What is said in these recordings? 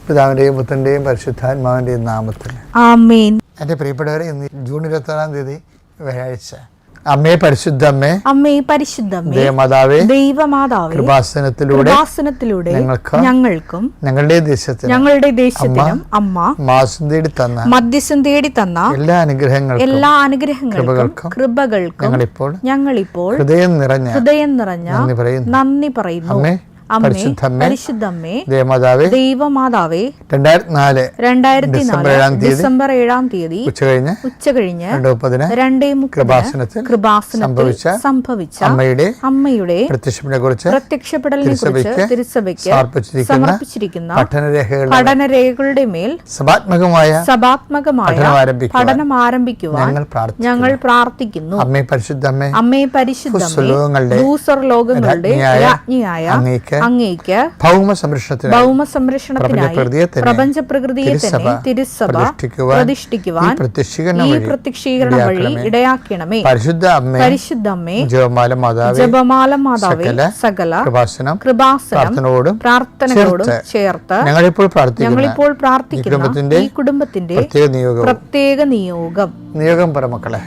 പിതാവിൻ്റെയും പുത്രൻ്റെയും പരിശുദ്ധാത്മാവിൻ്റെയും നാമത്തിൽ ആമേൻ. എൻ്റെ പ്രിയപ്പെട്ടവരെ, ഇന്ന് ജൂൺ 26 വ്യാഴാഴ്ച. അമ്മേ പരിശുദ്ധമ്മേ, അമ്മേ പരിശുദ്ധമ്മേ, ദേവമാതാവേ, ദൈവമാതാവേ, കൃപാസനത്തിലൂടെ ഞങ്ങൾക്കും ഞങ്ങളുടെ ദേശത്തിനും അമ്മ മധ്യസ്ഥം തേടി തന്ന എല്ലാ അനുഗ്രഹങ്ങൾക്കും കൃപകൾക്കും ഞങ്ങളിപ്പോൾ ഹൃദയം നിറഞ്ഞ നന്ദി പറയുന്നു. പരിശുദ്ധമ്മേ, ദൈവമാതാവേ, 2004 ഡിസംബർ 7 ഉച്ചകഴിഞ്ഞ് 2:30 കൃപാസനത്തിൽ സംഭവിച്ച അമ്മയുടെ പ്രത്യക്ഷപ്പെടലിനെ കുറിച്ച് തിരുസഭയ്ക്ക് സമർപ്പിച്ചിരിക്കുന്ന പഠനരേഖകളുടെ മേൽ സഭാത്മകമായ പഠനം ആരംഭിക്കുവാൻ ഞങ്ങൾ പ്രാർത്ഥിക്കുന്നു. അമ്മേ പരിശുദ്ധമ്മേ, ഭൂസ്വർലോകങ്ങളുടെ രാജ്ഞിയായ അങ്ങേക്ക് ഭൗമ സംരക്ഷണത്തിനായി പ്രപഞ്ച പ്രകൃതിയെ തന്നെ തിരുസഭ പ്രതിഷ്ഠിക്കുവാൻ ഈ പ്രത്യക്ഷീകരണം വഴി ഇടയാക്കണമേ. പരിശുദ്ധമ്മേ, ജപമാല മാതാവേ, സകല കൃപാസനം പ്രാർത്ഥനകളോടും ചേർത്ത് ഞങ്ങളിപ്പോൾ പ്രാർത്ഥിക്കുന്ന ഈ കുടുംബത്തിന്റെ പ്രത്യേക നിയോഗം പറമക്കളെ.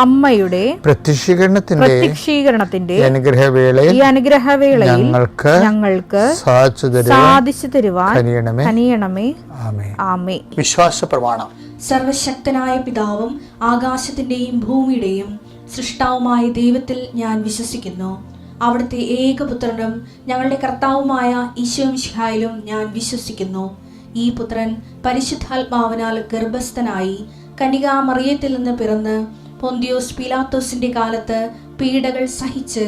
അമ്മയുടെ പ്രത്യക്ഷീകരണത്തിന്റെ ഈ അനുഗ്രഹവേളയിൽ ഞങ്ങൾക്ക് സാധിച്ചു തരുവാൻ കനിയണമേ. ആമേൻ. വിശ്വാസ പ്രമാണം. സർവശക്തനായ പിതാവും ആകാശത്തിന്റെയും ഭൂമിയുടെയും സൃഷ്ടാവുമായ ദൈവത്തിൽ ഞാൻ വിശ്വസിക്കുന്നു. അവിടുത്തെ ഏകപുത്രനും ഞങ്ങളുടെ കർത്താവുമായ ഈശോമിശിഹായിലും ഞാൻ വിശ്വസിക്കുന്നു. ഈ പുത്രൻ പരിശുദ്ധാത്മാവിനാൽ ഗർഭസ്ഥനായി കന്യകാമറിയത്തിൽ നിന്ന് പിറന്ന് പൊന്തിയോസ് പീലാത്തോസിന്റെ കാലത്ത് പീഡകൾ സഹിച്ച്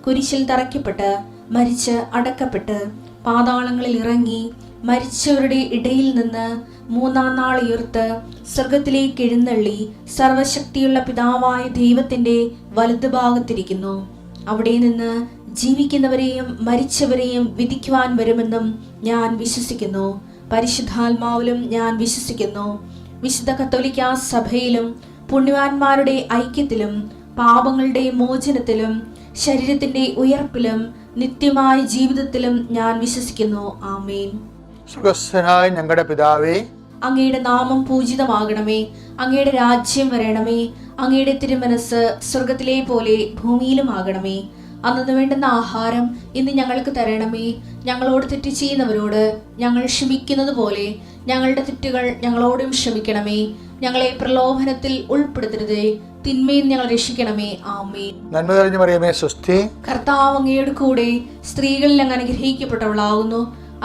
കുരിശിൽ തറയ്ക്കപ്പെട്ട് മരിച്ച് അടക്കപ്പെട്ട് പാതാളങ്ങളിൽ ഇറങ്ങി മരിച്ചവരുടെ ഇടയിൽ നിന്ന് 3-ാം നാൾ ഉയർത്ത് സ്വർഗത്തിലേക്ക് എഴുന്നള്ളി സർവശക്തിയുള്ള പിതാവായ ദൈവത്തിന്റെ വലതുഭാഗത്തിരിക്കുന്നു. അവിടെ നിന്ന് ജീവിക്കുന്നവരെയും മരിച്ചവരെയും വിധിക്കുവാൻ വരുമെന്നും ഞാൻ വിശ്വസിക്കുന്നു. പരിശുദ്ധാത്മാവിലും ഞാൻ വിശ്വസിക്കുന്നു. വിശുദ്ധ കത്തോലിക്കാ സഭയിലും പുണ്യവാന്മാരുടെ ഐക്യത്തിലും പാപങ്ങളുടെ മോചനത്തിലും ശരീരത്തിന്റെ ഉയർപ്പിലും നിത്യമായ ജീവിതത്തിലും ഞാൻ വിശ്വസിക്കുന്നു. ആമേൻ. സ്വർഗ്ഗസ്ഥനായ ഞങ്ങളുടെ പിതാവേ, അങ്ങയുടെ നാമം പൂജിതമാകണമേ. അങ്ങയുടെ രാജ്യം വരണമേ. അങ്ങയുടെ തിരുമനസ് സ്വർഗത്തിലെ പോലെ ഭൂമിയിലും ആകണമേ. അന്നു വേണ്ടുന്ന ആഹാരം ഇന്ന് ഞങ്ങൾക്ക് തരണമേ. ഞങ്ങളോട് തെറ്റ് ചെയ്യുന്നവരോട് ഞങ്ങൾ ക്ഷമിക്കുന്നത് പോലെ ഞങ്ങളുടെ തെറ്റുകൾ ഞങ്ങളോടും ക്ഷമിക്കണമേ. ഞങ്ങളെ പ്രലോഭനത്തിൽ ഉൾപ്പെടുത്തരുതേ, തിന്മയിൽ ഞങ്ങൾ രക്ഷിക്കണമേ. ആമേൻ. നന്മ നിറഞ്ഞ മറിയമേ, സ്വസ്തി. കർത്താവ് അങ്ങയുടെ കൂടെ സ്ത്രീകളിൽ അങ്ങ് അനുഗ്രഹിക്കപ്പെട്ടവളാകുന്നു.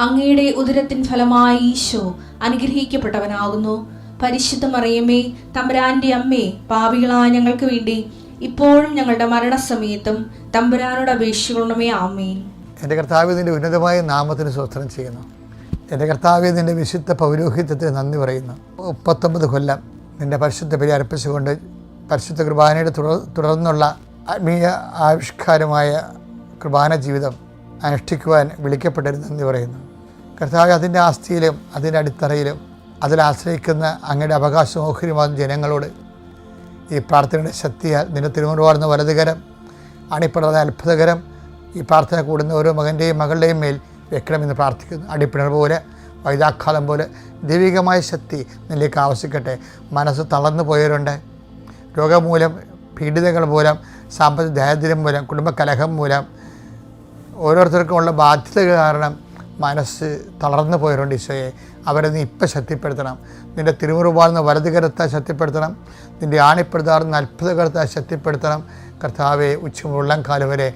അങ്ങയുടെ ഉദരത്തിൻ ഫലമായി ഈശോ അനുഗ്രഹിക്കപ്പെട്ടവനാകുന്നു. പരിശുദ്ധ മറിയമേ, തമ്പുരാന്റെ അമ്മേ, പാപികളായ ഞങ്ങൾക്ക് വേണ്ടി ഇപ്പോഴും ഞങ്ങളുടെ മരണസമയത്തും തമ്പുരാനോട് അപേക്ഷിക്കണമേ. ആമേൻ. എൻ്റെ കർത്താവേ, നിന്റെ ഉന്നതമായ നാമത്തിന് സ്തോത്രം ചെയ്യുന്നു. എൻ്റെ കർത്താവേ, നിന്റെ വിശുദ്ധ പൗരോഹിത്യത്തിന് നന്ദി പറയുന്നു. 39 കൊല്ലം നിന്റെ പരിശുദ്ധ ബലി അർപ്പിച്ചുകൊണ്ട് പരിശുദ്ധ കുർബാനയുടെ തുടർന്നുള്ള ആത്മീയ ആവിഷ്കാരമായ കുർബാന ജീവിതം അനുഷ്ഠിക്കുവാൻ വിളിക്കപ്പെട്ടതിന് നന്ദി പറയുന്നു. കർത്താവേ, അതിൻ്റെ ആസ്തിയിലും അതിൻ്റെ അടിത്തറയിലും അതിലാശ്രയിക്കുന്ന അങ്ങയുടെ അവകാശമോഹരിമാകുന്ന ജനങ്ങളോട് ഈ പ്രാർത്ഥനയുടെ ശക്തിയാൽ നിന്റെ തിരുമുറുവാർന്ന വലതുകരം അണിപ്പിണർന്ന അത്ഭുതകരം ഈ പ്രാർത്ഥന കൂടുന്ന ഓരോ മകൻ്റെയും മകളുടെയും മേൽ വെക്കണമെന്ന് പ്രാർത്ഥിക്കുന്നു. അടിപ്പിണർ പോലെ വൈദാഘാതം പോലെ ദൈവികമായ ശക്തി നിന്നിലേക്ക് ആവശ്യിക്കട്ടെ. മനസ്സ് തളർന്നു പോയവരുണ്ട്. രോഗം മൂലം, പീഡിതകൾ മൂലം, സാമ്പത്തിക ദാരിദ്ര്യം മൂലം, കുടുംബകലഹം മൂലം, ഓരോരുത്തർക്കുമുള്ള ബാധ്യതകൾ കാരണം മനസ്സ് തളർന്നു പോയവരുണ്ട്. ഈശോയെ, അവരെ നീ ഇപ്പം ശക്തിപ്പെടുത്തണം. നിൻ്റെ തിരുമുറുപാടുന്ന വലതുകരത്താൽ ശക്തിപ്പെടുത്തണം. നിൻ്റെ ആണിപ്പെടുത്താറുന്ന അത്ഭുതകരത്താൽ ശക്തിപ്പെടുത്തണം. കർത്താവെ, ഉച്ചമുള്ളം കാലം വരെ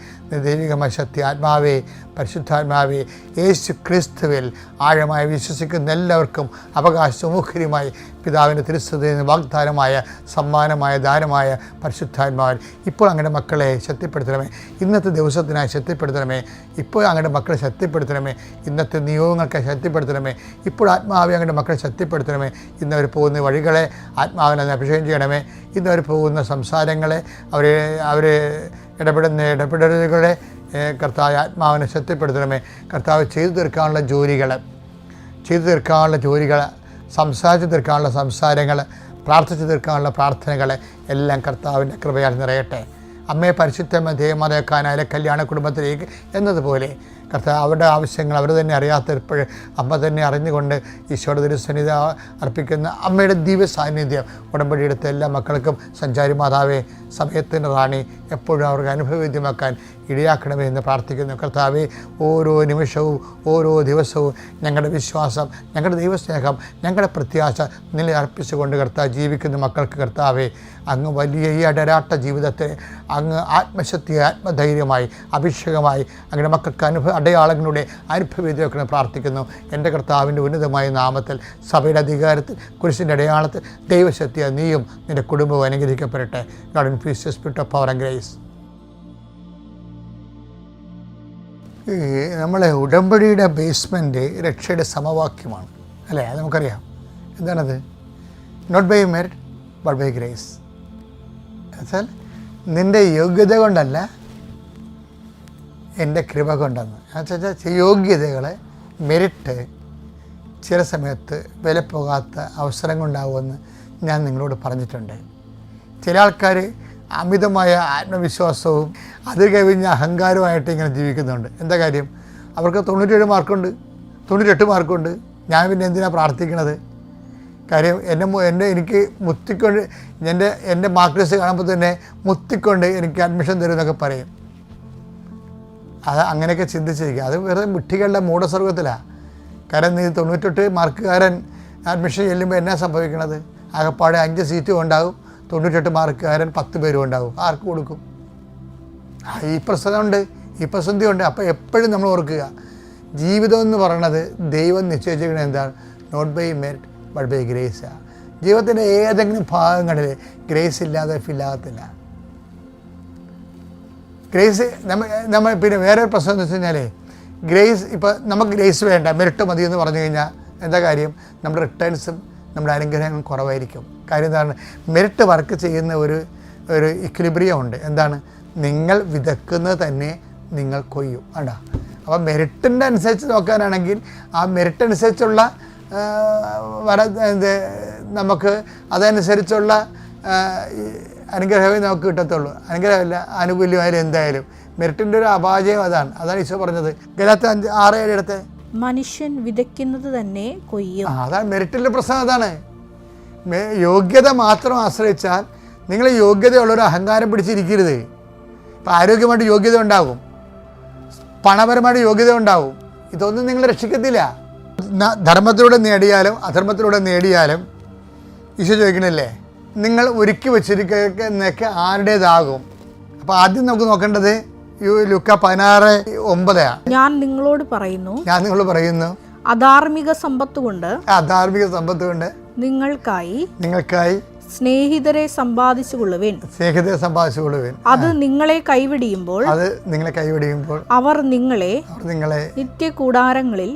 ദൈവികമായ ശക്തി ആത്മാവേ, പരിശുദ്ധാത്മാവേ, യേശു ക്രിസ്തുവിൽ ആഴമായി വിശ്വസിക്കുന്ന എല്ലാവർക്കും അവകാശമുഖരിയുമായി പിതാവിൻ്റെ തിരുസഭയിൽ നിന്ന് വാഗ്ദാനമായ സമ്മാനമായ ദാനമായ പരിശുദ്ധാത്മാവൻ ഇപ്പോൾ അങ്ങയുടെ മക്കളെ ശക്തിപ്പെടുത്തണമേ. ഇന്നത്തെ ദിവസത്തിനായി ശക്തിപ്പെടുത്തണമേ. ഇപ്പോൾ അങ്ങയുടെ മക്കളെ ശക്തിപ്പെടുത്തണമേ. ഇന്നത്തെ നിയോഗങ്ങൾക്ക് ശക്തിപ്പെടുത്തണമേ. ഇപ്പോൾ ആത്മാവെ അങ്ങയുടെ മക്കളെ ശക്തിപ്പെടുത്തണമേ. ഇന്നവർ പോകുന്ന വഴികളെ ആത്മാവിനെ അഭിഷേകം ചെയ്യണമേ. ഇന്നവർ പോകുന്ന സംസാരങ്ങളെ അവരെ ഇടപെടുന്ന ഇടപെടലുകളെ കർത്താവ് ആത്മാവിനെ ശക്തിപ്പെടുത്തണമേ. കർത്താവ് ചെയ്തു തീർക്കാനുള്ള ജോലികൾ, സംസാരിച്ച് തീർക്കാനുള്ള സംസാരങ്ങൾ, പ്രാർത്ഥിച്ചു തീർക്കാനുള്ള പ്രാർത്ഥനകൾ എല്ലാം കർത്താവിൻ്റെ കൃപയാൽ നിറയട്ടെ. അമ്മയെ പരിശുദ്ധമ ദേവമാതാക്കാനായ കല്യാണ കുടുംബത്തിലേക്ക് എന്നതുപോലെ കർത്താവ് അവരുടെ ആവശ്യങ്ങൾ അവർ തന്നെ അറിയാത്തപ്പോൾ അമ്മ തന്നെ അറിഞ്ഞുകൊണ്ട് ഈശോയുടെ തിരുസന്നിധി അർപ്പിക്കുന്ന അമ്മയുടെ ദിവ്യ സാന്നിധ്യം ഉടമ്പടിയെടുത്ത എല്ലാ മക്കൾക്കും സഞ്ചാരി മാതാവേ, സമയത്തിൻ്റെ റാണി, എപ്പോഴും അവർക്ക് അനുഭവവേദ്യമാക്കാൻ ഇടയാക്കണമേ എന്ന് പ്രാർത്ഥിക്കുന്നു. കർത്താവേ, ഓരോ നിമിഷവും ഓരോ ദിവസവും ഞങ്ങളുടെ വിശ്വാസം, ഞങ്ങളുടെ ദൈവസ്നേഹം, ഞങ്ങളുടെ പ്രത്യാശ നില അർപ്പിച്ചുകൊണ്ട് കർത്താവ് ജീവിക്കുന്ന മക്കൾക്ക് കർത്താവേ, അങ്ങ് വലിയ ഈ അടരാട്ട ജീവിതത്തെ അങ്ങ് ആത്മശക്തി, ആത്മധൈര്യമായി, അഭിഷേകമായി അങ്ങയുടെ മക്കൾക്ക് അടയാളങ്ങളുടെ അനുഭവവേദ്യമാക്കണം പ്രാർത്ഥിക്കുന്നു. എൻ്റെ കർത്താവിൻ്റെ ഉന്നതമായ നാമത്തിൽ, സഭയുടെ അധികാരത്തിൽ, കുരിശിൻ്റെ അടയാളത്തിൽ, ദൈവശക്തിയ നീയും നിൻ്റെ കുടുംബവും അനുഗ്രഹിക്കപ്പെടട്ടെ. God infuse the spirit of power and grace. നമ്മളെ ഉടമ്പടിയുടെ ബേസ്മെൻറ്റ് രക്ഷയുടെ സമവാക്യമാണ്, അല്ലേ? അത് നമുക്കറിയാം. എന്താണത്? Not by merit but by grace. എന്നുവെച്ചാൽ നിൻ്റെ യോഗ്യത കൊണ്ടല്ല, എൻ്റെ കൃപ കൊണ്ടെന്ന്. എന്നുവെച്ചാൽ യോഗ്യതകളെ, മെറിറ്റ് ചില സമയത്ത് വിലപ്പോകാത്ത അവസരങ്ങളുണ്ടാവുമെന്ന് ഞാൻ നിങ്ങളോട് പറഞ്ഞിട്ടുണ്ട്. ചില ആൾക്കാർ അമിതമായ ആത്മവിശ്വാസവും അത് കവിഞ്ഞ അഹങ്കാരമായിട്ട് ഇങ്ങനെ ജീവിക്കുന്നുണ്ട്. എന്താ കാര്യം? അവർക്ക് 97 മാർക്കുണ്ട്, 98 മാർക്കുണ്ട്. ഞാൻ പിന്നെ എന്തിനാണ് പ്രാർത്ഥിക്കണത്? കാര്യം എനിക്ക് മുത്തിക്കൊണ്ട് എൻ്റെ മാർക്ക് ലിസ്റ്റ് കാണുമ്പോൾ തന്നെ മുത്തിക്കൊണ്ട് എനിക്ക് അഡ്മിഷൻ തരുമെന്നൊക്കെ പറയും. അത് അങ്ങനെയൊക്കെ ചിന്തിച്ചിരിക്കുക. അത് വെറുതെ വിട്ടികളുടെ മൂഢസ്വർഗത്തിലാണ്. കാരണം നീ 98 മാർക്കുകാരൻ അഡ്മിഷൻ ചെല്ലുമ്പോൾ എന്നാ സംഭവിക്കണത്? ആകെപ്പാടെ 5 സീറ്റും ഉണ്ടാകും, 98 മാർക്കുകാരൻ 10 പേരും ഉണ്ടാകും. ആർക്ക് കൊടുക്കും? ഈ പ്രശ്നമുണ്ട്, ഈ പ്രതിസന്ധിയുണ്ട്. അപ്പോൾ എപ്പോഴും നമ്മൾ ഓർക്കുക, ജീവിതം എന്ന് പറയണത് ദൈവം നിശ്ചയിച്ചിരിക്കുന്നത് എന്താണ്? Not by merit but by ഗ്രേസാണ്. ജീവിതത്തിൻ്റെ ഏതെങ്കിലും ഭാഗങ്ങളിൽ ഗ്രേസ് ഇല്ലാതെ ഫില്ലാകത്തില്ല. ഗ്രേസ് നമ്മൾ പിന്നെ വേറെ പ്രശ്നം എന്ന് വെച്ച് കഴിഞ്ഞാൽ, ഗ്രേസ് ഇപ്പോൾ നമുക്ക് ഗ്രേസ് വേണ്ട, മെറിറ്റ് മതി എന്ന് പറഞ്ഞു കഴിഞ്ഞാൽ എന്താ കാര്യം? നമ്മുടെ റിട്ടേൺസും നമ്മുടെ അനുഗ്രഹങ്ങളും കുറവായിരിക്കും. കാര്യം എന്താണ്? മെറിറ്റ് വർക്ക് ചെയ്യുന്ന ഒരു ഇക്വിലിബ്രിയം ഉണ്ട്. എന്താണ്? നിങ്ങൾ വിതക്കുന്നത് തന്നെ നിങ്ങൾ കൊയ്യും. വേണ്ട. അപ്പോൾ മെറിറ്റിൻ്റെ അനുസരിച്ച് നോക്കാനാണെങ്കിൽ ആ മെറിറ്റ് അനുസരിച്ചുള്ള നമുക്ക് അതനുസരിച്ചുള്ള അനുഗ്രഹമേ നമുക്ക് കിട്ടത്തുള്ളൂ. അനുഗ്രഹമില്ല, ആനുകൂല്യമായാലും എന്തായാലും മെറിറ്റിൻ്റെ ഒരു അപാജയം അതാണ് ഈശോ പറഞ്ഞത്. ഗലാത്യ 5:6-7 എടുത്ത് മനുഷ്യൻ വിതയ്ക്കുന്നത് തന്നെ കൊയ്യും. അതാണ് മെറിറ്റിൻ്റെ പ്രശ്നം. അതാണ് യോഗ്യത മാത്രം ആശ്രയിച്ചാൽ നിങ്ങൾ യോഗ്യതയുള്ളൊരു അഹങ്കാരം പിടിച്ചിരിക്കരുത്. ഇപ്പം ആരോഗ്യമായിട്ട് യോഗ്യത ഉണ്ടാകും, പണപരമായിട്ട് യോഗ്യത ഉണ്ടാകും. ഇതൊന്നും നിങ്ങൾ രക്ഷിക്കത്തില്ല. ധർമ്മത്തിലൂടെ നേടിയാലും അധർമ്മത്തിലൂടെ നേടിയാലും ഈശോ ചോദിക്കണില്ലേ, നിങ്ങൾ ഒരുക്കി വെച്ചിരിക്കുന്നതൊക്കെ ആരുടേതാകും? അപ്പോൾ ആദ്യം നമുക്ക് നോക്കേണ്ടത് ലൂക്ക 16:9 ഞാൻ നിങ്ങളോട് പറയുന്നു അധാർമിക സമ്പത്ത് കൊണ്ട് നിങ്ങൾക്കായി സ്നേഹിതരെ സമ്പാദിച്ചുകൊള്ളുവിൻ. അത് നിങ്ങളെ കൈവിടിയുമ്പോൾ അവർ നിങ്ങളെ നിത്യകൂടാരങ്ങളിൽ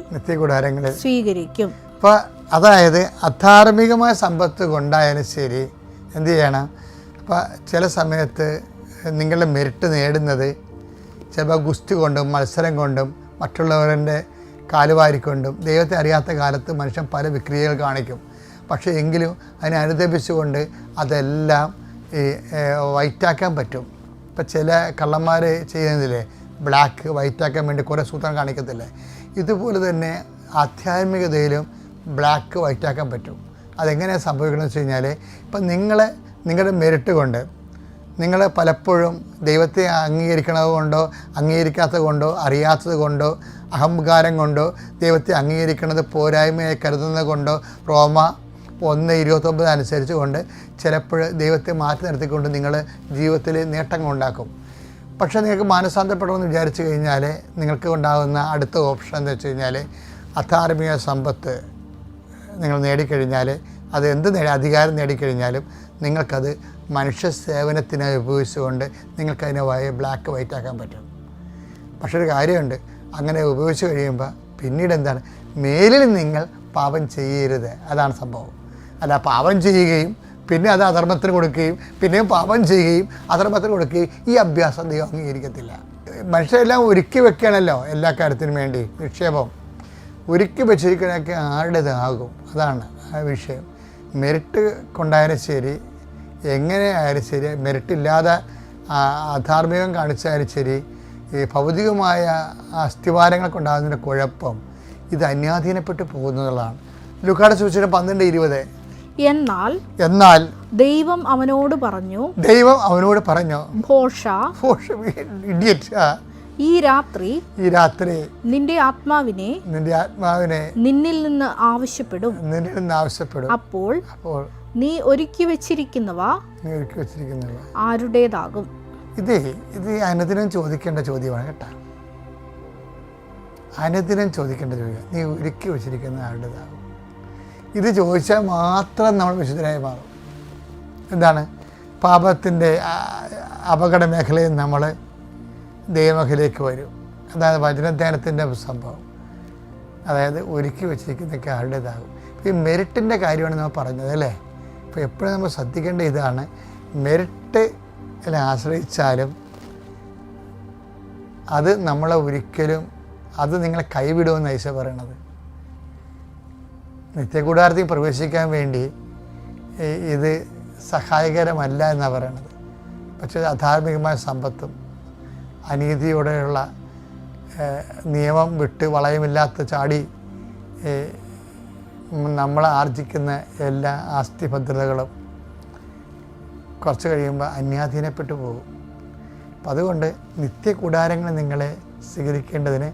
സ്വീകരിക്കും. അപ്പോൾ അതായത് അധാർമികമായ സമ്പത്ത് കൊണ്ടായാലും ശരി എന്ത് ചെയ്യണം? അപ്പോൾ ചില സമയത്ത് നിങ്ങളുടെ മെറിറ്റ് നേടുന്നത് ചിലപ്പോൾ ഗുസ്തി കൊണ്ടും മത്സരം കൊണ്ടും മറ്റുള്ളവരുടെ കാലുവാരിക്കൊണ്ടും ദൈവത്തെ അറിയാത്ത കാലത്ത് മനുഷ്യൻ പല വിക്രിയകൾ കാണിക്കും. പക്ഷേ എങ്കിലും അതിനെ അനുദപിച്ചുകൊണ്ട് അതെല്ലാം വൈറ്റാക്കാൻ പറ്റും. ഇപ്പം ചില കള്ളന്മാർ ചെയ്യുന്നതില്ലേ, ബ്ലാക്ക് വൈറ്റാക്കാൻ വേണ്ടി കുറേ സൂത്രം കാണിക്കത്തില്ലേ, ഇതുപോലെ തന്നെ ആധ്യാത്മികതയിലും ബ്ലാക്ക് വൈറ്റാക്കാൻ പറ്റും. അതെങ്ങനെയാണ് സംഭവിക്കണമെന്ന് വെച്ച് കഴിഞ്ഞാൽ, ഇപ്പം നിങ്ങളുടെ മെറിറ്റ് കൊണ്ട് നിങ്ങൾ പലപ്പോഴും ദൈവത്തെ അംഗീകരിക്കണത് കൊണ്ടോ അംഗീകരിക്കാത്തത് കൊണ്ടോ അറിയാത്തത് കൊണ്ടോ അഹങ്കാരം കൊണ്ടോ ദൈവത്തെ അംഗീകരിക്കുന്നത് പോരായ്മയായി കരുതുന്നത് കൊണ്ടോ റോമ 1:29 അനുസരിച്ച് കൊണ്ട് ചിലപ്പോൾ ദൈവത്തെ മാറ്റി നിർത്തിക്കൊണ്ട് നിങ്ങൾ ജീവിതത്തിൽ നേട്ടങ്ങൾ ഉണ്ടാക്കും. പക്ഷേ നിങ്ങൾക്ക് മാനസാന്തരപ്പെടണമെന്ന് വിചാരിച്ചു കഴിഞ്ഞാൽ നിങ്ങൾക്ക് ഉണ്ടാകുന്ന അടുത്ത ഓപ്ഷൻ എന്ന് വെച്ച് കഴിഞ്ഞാൽ അധാർമിക സമ്പത്ത് നിങ്ങൾ നേടിക്കഴിഞ്ഞാൽ അത് അധികാരം നേടിക്കഴിഞ്ഞാലും നിങ്ങൾക്കത് മനുഷ്യ സേവനത്തിനായി ഉപയോഗിച്ചുകൊണ്ട് നിങ്ങൾക്കതിനെ ബ്ലാക്ക് വൈറ്റ് ആക്കാൻ പറ്റും. പക്ഷെ ഒരു കാര്യമുണ്ട്, അങ്ങനെ ഉപയോഗിച്ച് കഴിയുമ്പോൾ പിന്നീട് എന്താണ്, മേലിൽ നിങ്ങൾ പാപം ചെയ്യരുത്. അതാണ് സംഭവം. അല്ല പാപം ചെയ്യുകയും പിന്നെ അത് അധർമ്മത്തിന് കൊടുക്കുകയും പിന്നെയും പാപം ചെയ്യുകയും അധർമ്മത്തിന് കൊടുക്കുകയും ഈ അഭ്യാസം ദൈവം അംഗീകരിക്കത്തില്ല. മനുഷ്യരെല്ലാം ഒരുക്കി വെക്കുകയാണല്ലോ എല്ലാ കാര്യത്തിനും വേണ്ടി. നിക്ഷേപം ഒരുക്കി വെച്ചിരിക്കണൊക്കെ ആരുടേതാകും, അതാണ് ആ വിഷയം. മെറിറ്റ് കൊണ്ടായാലും ശരി, എങ്ങനെ ആയാലും ശരി, മെറിറ്റില്ലാതെ അധാർമികം കാണിച്ചാലും ശരി, ഈ ഭൗതികമായ അസ്ഥിവാരങ്ങൾ കൊണ്ടാകുന്നതിൻ്റെ കുഴപ്പം ഇത് അന്യാധീനപ്പെട്ട് പോകുന്നതാണ്. ലൂക്കായുടെ സുവിശേഷം 12:20. എന്നാൽ ദൈവം അവനോട് പറഞ്ഞു ഭോഷ ഇഡിയറ്റ്, ഈ രാത്രി നിന്റെ ആത്മാവിനെ നിന്നിൽ നിന്ന് ആവശ്യപ്പെടും. അപ്പോൾ നീ ഒരുക്കി വെച്ചിരിക്കുന്നവ ആരുടേതാകും? ഇത് അനുദിനം ചോദിക്കേണ്ട ചോദ്യമാണ് കേട്ടോ. അനുദിനം ചോദിക്കേണ്ട ചോദ്യം, നീ ഒരുക്കി വെച്ചിരിക്കുന്ന ആരുടേതാകും? ഇത് ചോദിച്ചാൽ മാത്രം നമ്മൾ വിശുദ്ധരായി മാറും. എന്താണ്, പാപത്തിൻ്റെ അപകട മേഖലയിൽ നമ്മൾ ദൈവമേഖലയിലേക്ക് വരും. അതായത് വചനധ്യാനത്തിൻ്റെ സംഭവം, അതായത് ഒരുക്കി വെച്ചിരിക്കുന്നതൊക്കെ ആരുടേതാകും. ഈ മെറിറ്റിൻ്റെ കാര്യമാണ് നമ്മൾ പറഞ്ഞത് അല്ലേ. അപ്പോൾ എപ്പോഴും നമ്മൾ ശ്രദ്ധിക്കേണ്ട ഇതാണ്, മെറിറ്റിൽ ആശ്രയിച്ചാലും അത് നമ്മളെ ഒരിക്കലും അത് നിങ്ങളെ കൈവിടുമെന്ന് ഈശോ പറയണത്. നിത്യകൂടാരത്തിൽ പ്രവേശിക്കാൻ വേണ്ടി ഇത് സഹായകരമല്ല എന്നാണ് പറയണത്. പക്ഷേ അധാർമികമായ സമ്പത്തും അനീതിയോടെയുള്ള നിയമം വിട്ട് വളയമില്ലാത്ത ചാടി നമ്മൾ ആർജിക്കുന്ന എല്ലാ ആസ്തി ഭദ്രതകളും കുറച്ച് കഴിയുമ്പോൾ അന്യാധീനപ്പെട്ടു പോകും. അപ്പം അതുകൊണ്ട് നിത്യകൂടാരങ്ങൾ നിങ്ങളെ സ്വീകരിക്കേണ്ടതിന്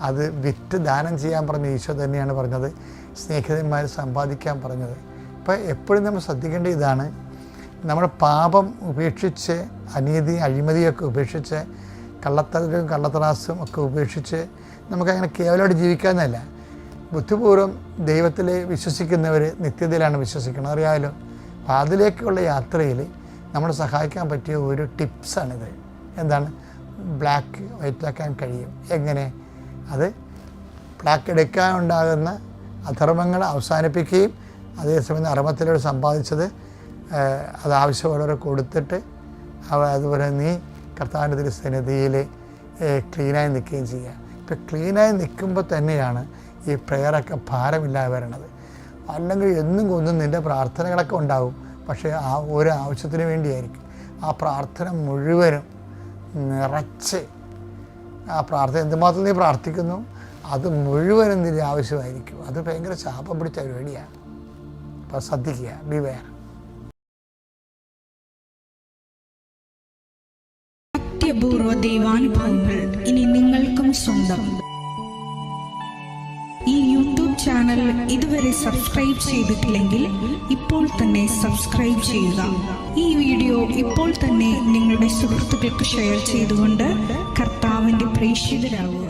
അത് വിറ്റ് ദാനം ചെയ്യാൻ പറഞ്ഞ ഈശോ തന്നെയാണ് പറഞ്ഞത്, സ്നേഹിതന്മാർ സമ്പാദിക്കാൻ പറഞ്ഞത്. അപ്പോൾ എപ്പോഴും നമ്മൾ ശ്രദ്ധിക്കേണ്ട ഇതാണ്, നമ്മുടെ പാപം ഉപേക്ഷിച്ച് അനീതി അഴിമതിയൊക്കെ ഉപേക്ഷിച്ച് കള്ളത്തരവും കള്ളത്തറാസും ഒക്കെ ഉപേക്ഷിച്ച് നമുക്കങ്ങനെ കേവലമായിട്ട് ജീവിക്കാമെന്നല്ല. ബുദ്ധിപൂർവ്വം ദൈവത്തിൽ വിശ്വസിക്കുന്നവർ നിത്യതയിലാണ് വിശ്വസിക്കുന്നത്, അറിയാമല്ലോ. അപ്പോൾ അതിലേക്കുള്ള യാത്രയിൽ നമ്മളെ സഹായിക്കാൻ പറ്റിയ ഒരു ടിപ്സാണിത്. എന്താണ്, ബ്ലാക്ക് വൈറ്റാക്കാൻ കഴിയും. എങ്ങനെ? അത് ബ്ലാക്ക് എടുക്കാനുണ്ടാകുന്ന അധർമ്മങ്ങൾ അവസാനിപ്പിക്കുകയും അതേസമയം അധർമ്മത്തിലൂടെ സമ്പാദിച്ചത് അത് ആവശ്യമുള്ളവരെ കൊടുത്തിട്ട് അതുപോലെ നീ കർത്താവിൻ്റെ തിരുസന്നിധിയിൽ ക്ലീനായി നിൽക്കുകയും ചെയ്യുക. ഇപ്പം ക്ലീനായി നിൽക്കുമ്പോൾ തന്നെയാണ് ഈ പ്രെയറൊക്കെ ഭാരമില്ലാതെ വരണത്. അല്ലെങ്കിൽ എന്നും കൊന്നും നിൻ്റെ പ്രാർത്ഥനകളൊക്കെ ഉണ്ടാവും, പക്ഷേ ആ ഒരു ആവശ്യത്തിന് വേണ്ടിയായിരിക്കും. ആ പ്രാർത്ഥന മുഴുവനും നിറച്ച് ആ പ്രാർത്ഥന എന്തുമാത്രം നീ പ്രാർത്ഥിക്കുന്നു അത് മുഴുവനും നിന്റെ ആവശ്യമായിരിക്കും. അത് ഭയങ്കര ശാപം പിടിച്ച പരിപാടിയാണ്. അപ്പോൾ ശ്രദ്ധിക്കുക, ബിവെയർ. അത്യപൂർവ ദൈവാനുഭവങ്ങൾ ഇനി നിങ്ങൾക്കും സ്വന്തം. ഈ യൂട്യൂബ് ചാനൽ ഇതുവരെ സബ്സ്ക്രൈബ് ചെയ്തിട്ടില്ലെങ്കിൽ ഇപ്പോൾ തന്നെ സബ്സ്ക്രൈബ് ചെയ്യുക. ഈ വീഡിയോ ഇപ്പോൾ തന്നെ നിങ്ങളുടെ സുഹൃത്തുക്കൾക്ക് ഷെയർ ചെയ്തുകൊണ്ട് കർത്താവിൻ്റെ പ്രേക്ഷിതരാകുക.